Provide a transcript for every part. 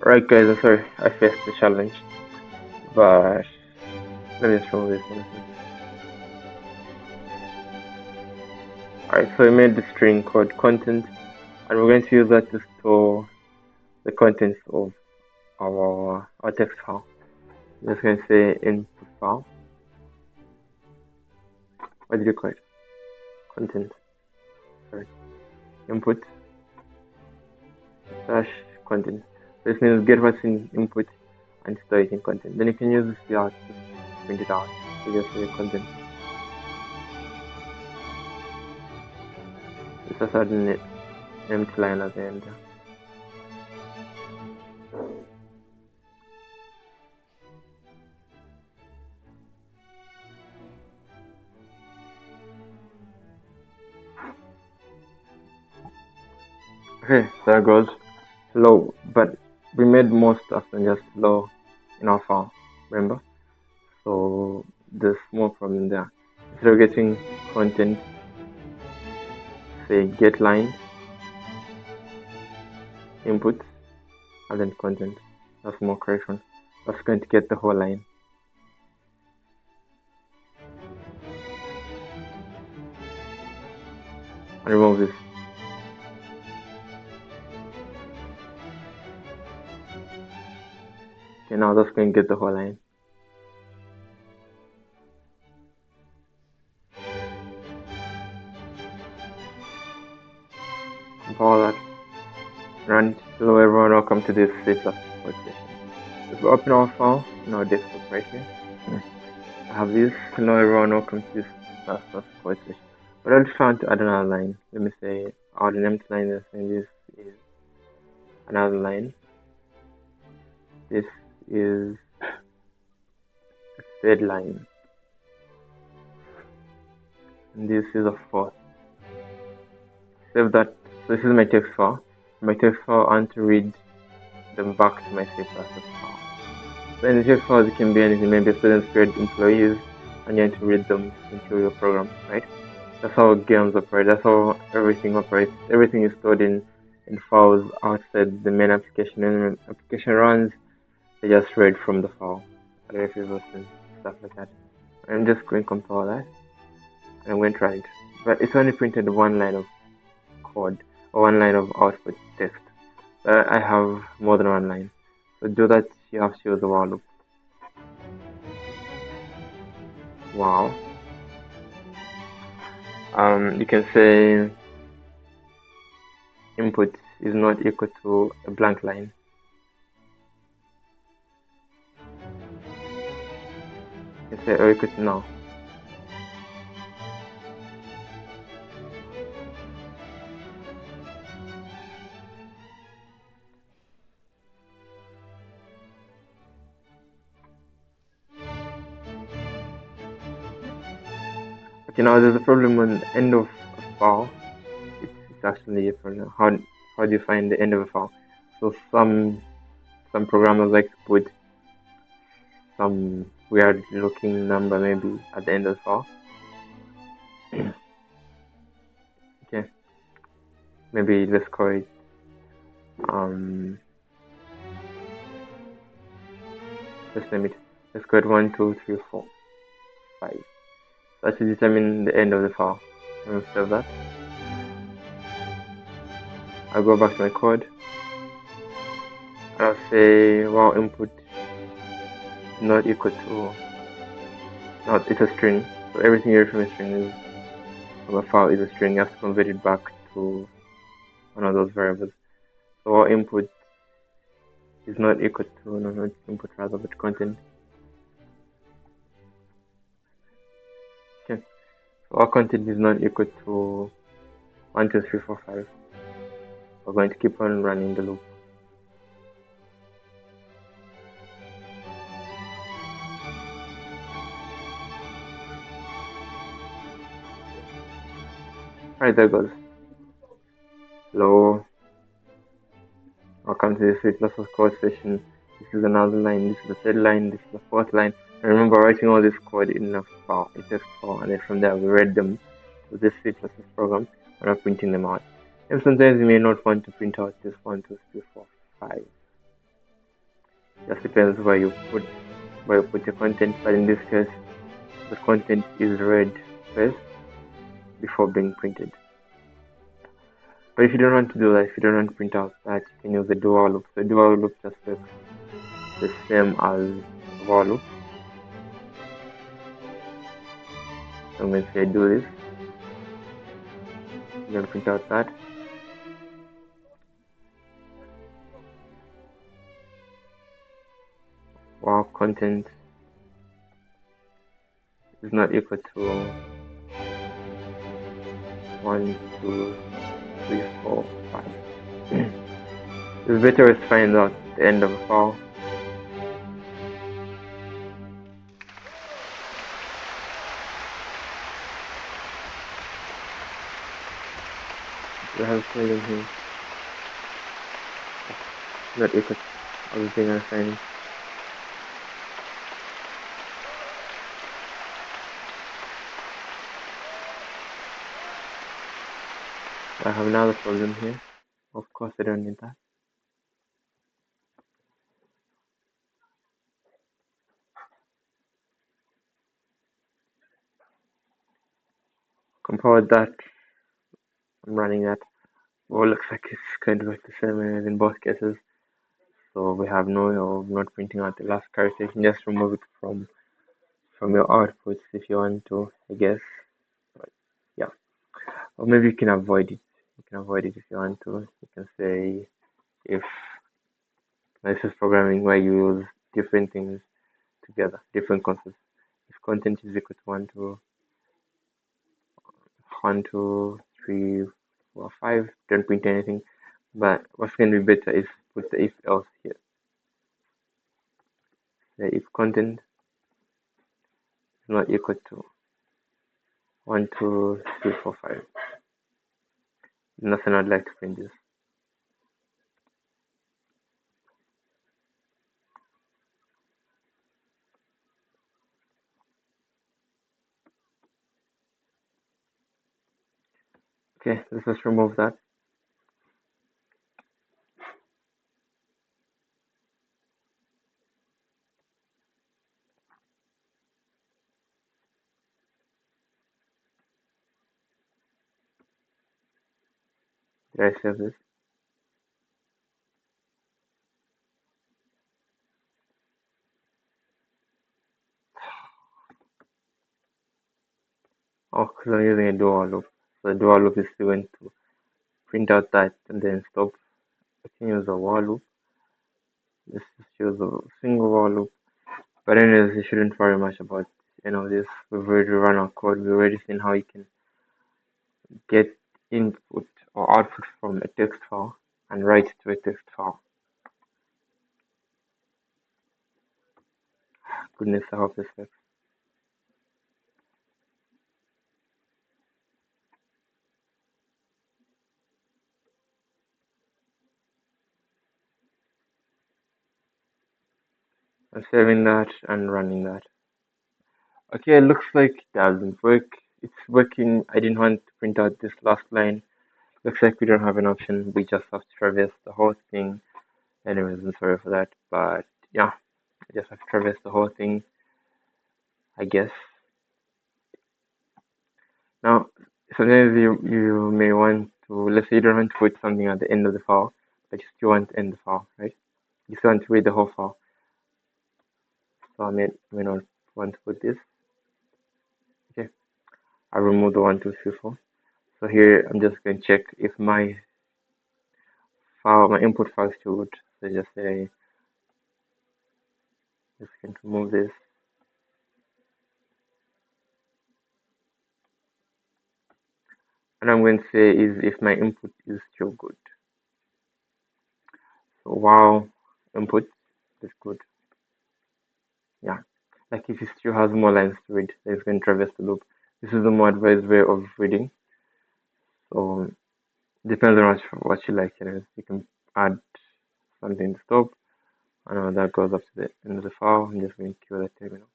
Right guys, I'm sorry, I faced the challenge, but let me just remove this one. Alright, so we made the string called content, and we're going to use that to store the contents of our text file. I'm just going to say input file. What did you call it? Content. Sorry. Input slash content. This means get what's in input and store it in content. Then you can use the CR to print it out. So just say content. It's a certain empty line at the end. Okay, so that goes hello, but we made more stuff than just hello in our file, remember? So there's more problem there. Instead of getting content, say get line, input, and then content. That's more correction. That's going to get the whole line. And remove this. Okay, now that's going to get the whole line. Compile that. Run it. Hello everyone, welcome to this C++ code session. If we open our file in our desktop right here, I have this. Hello everyone, welcome to this C++ code session. But I'm trying to add another line. Let me say add an empty line, and this is another line. This is a third line. And this is a fourth. Save that. So this is my text file. My text file, I want to read them back to my C++ file. So in the text files, it can be anything. Maybe students create employees, and you want to read them into your program, right? That's how games operate. That's how everything operates. Everything is stored in files outside the main application. And when the application runs, they just read from the file. I don't know if you've listened, stuff like that. I'm just going to compile that, and I'm going to try it. But it's only printed one line of code, or one line of output text. But I have more than one line. So to do that, you have to use the while loop. Wow. You can say input is not equal to a blank line. You can say or equal to now. Okay, now there's a problem on the end of a file. It's actually a problem. How do you find the end of a file? So some programmers like to put some weird looking number maybe at the end of the file. Okay, maybe let's call it let's limit. Let's call it 1, 2, 3, 4, 5. That should determine the end of the file. I'm going to save that. I'll go back to my code. I'll say while input is not equal to, it's a string. So everything you read from a string is, from a file is a string. You have to convert it back to one of those variables. So while input is not equal to, not input rather, but content. Okay. So our content is not equal to 1, 2, 3, 4, 5. We're going to keep on running the loop. Alright, there goes. Hello. Welcome to this C++ code session. This is another line, this is the third line, this is the fourth line. And remember writing all this code in a file, a text file, and then from there we read them to this C++ program and are printing them out. And sometimes you may not want to print out just 1, 2, 3, 4, 5. Just depends where you put your content, but in this case the content is read first before being printed. But if you don't want to do that, if you don't want to print out that, you can use the dual loop. So dual loop just works the same as while loop. So I'm going to say do this. I'm going to print out that. While content is not equal to 1, 2, 3, 4, 5. It's better to find out the end of a file. We have column here. Not equal to everything I find. I have another problem here. Of course I don't need that. Compare that. I'm running that. Well, looks like it's kind of like the same as in both cases. So we have no way of not printing out the last character. You can just remove it from your outputs if you want to, I guess. But yeah. Or maybe you can avoid it. You can avoid it if you want to. You can say if this is programming where you use different things together, different concepts. If content is equal to 1, 2, 3, 4, 5, don't print anything. But what's going to be better is put the if else here. The if content is not equal to 1, 2, 3, 4, 5. Nothing I'd like to print this. Okay, let's just remove that. Did I save this? Oh, because I'm using a dual loop. So the dual loop is still going to print out that and then stop. I can use a while loop. Let's just use a single while loop. But anyways, you shouldn't worry much about this. We've already run our code. We've already seen how you can get input or output from a text file and write to a text file. Goodness, I hope this works. I'm saving that and running that. Okay, it looks like it doesn't work. It's working. I didn't want to print out this last line. Looks like we don't have an option. We just have to traverse the whole thing. Anyways, I'm sorry for that. But yeah, I just have to traverse the whole thing, I guess. Now, sometimes you may want to, let's say you don't want to put something at the end of the file, but you still want to end the file, right? You still want to read the whole file. So I may not want to put this. Okay, I remove the 1, 2, 3, 4. So here I'm just going to check if my input file is still good. So just say, just going to remove this. And I'm going to say is if my input is still good. So while input is good. Yeah. Like if it still has more lines to read, then it's going to traverse the loop. This is the more advanced way of reading. So depends on what you like. You can add something to stop. And that goes up to the end of the file. I'm just going to kill that terminal.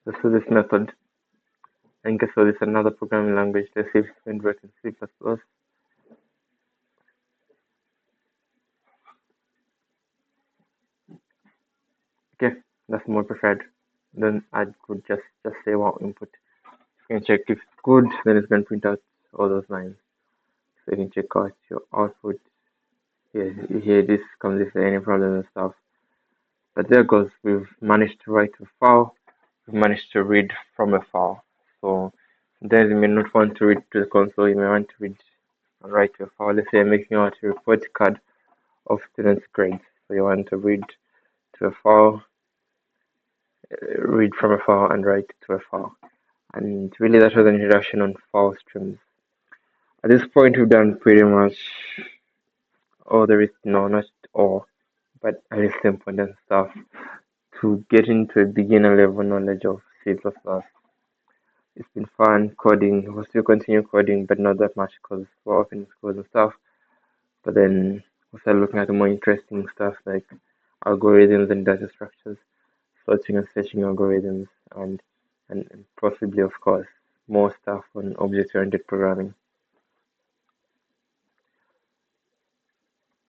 Let's do this method. And guess what? It's another programming language. Let's see if it's going to work in C++. Okay, that's more preferred. Then I could just say wow input. You can check if it's good, then it's going to print out all those lines. So you can check out your output. Here this comes if there are any problems and stuff. But there goes. We've managed to write a file. We've managed to read from a file. So then you may not want to read to the console. You may want to read and write to a file. Let's say I'm making out a report card of students' grades. So you want to read to a file, read from a file, and write to a file. And really, that was an introduction on file streams. At this point, we've done pretty much all there is to know, not all, but at least the important stuff to get into a beginner level knowledge of C++. It's been fun coding. We'll still continue coding, but not that much because we're often in schools and stuff. But then we'll start looking at the more interesting stuff like algorithms and data structures, sorting and fetching algorithms, and possibly, of course, more stuff on object-oriented programming.